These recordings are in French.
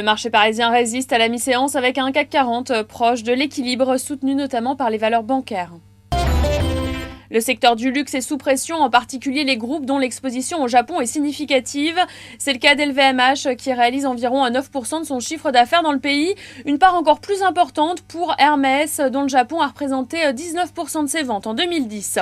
marché parisien résiste à la mi-séance avec un CAC 40 proche de l'équilibre, soutenu notamment par les valeurs bancaires. Le secteur du luxe est sous pression, en particulier les groupes dont l'exposition au Japon est significative. C'est le cas d'LVMH qui réalise environ 9% de son chiffre d'affaires dans le pays, une part encore plus importante pour Hermès dont le Japon a représenté 19% de ses ventes en 2010.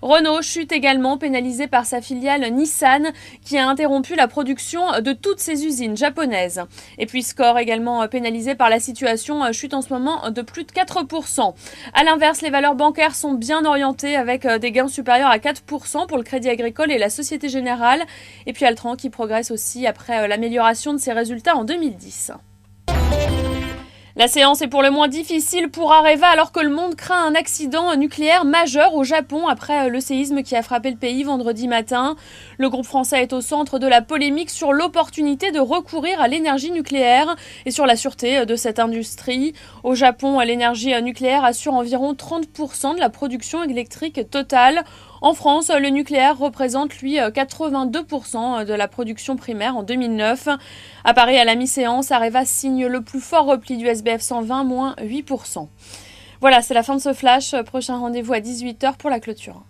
Renault chute également, pénalisé par sa filiale Nissan qui a interrompu la production de toutes ses usines japonaises. Et puis Score également pénalisé par la situation, chute en ce moment de plus de 4%. A l'inverse, les valeurs bancaires sont bien orientées avec des gains supérieurs à 4% pour le Crédit Agricole et la Société Générale. Et puis Altran qui progresse aussi après l'amélioration de ses résultats en 2010. La séance est pour le moins difficile pour Areva alors que le monde craint un accident nucléaire majeur au Japon après le séisme qui a frappé le pays vendredi matin. Le groupe français est au centre de la polémique sur l'opportunité de recourir à l'énergie nucléaire et sur la sûreté de cette industrie. Au Japon, l'énergie nucléaire assure environ 30% de la production électrique totale. En France, le nucléaire représente, lui, 82% de la production primaire en 2009. À Paris, à la mi-séance, Areva signe le plus fort repli du SBF 120, moins 8%. Voilà, c'est la fin de ce flash. Prochain rendez-vous à 18h pour la clôture.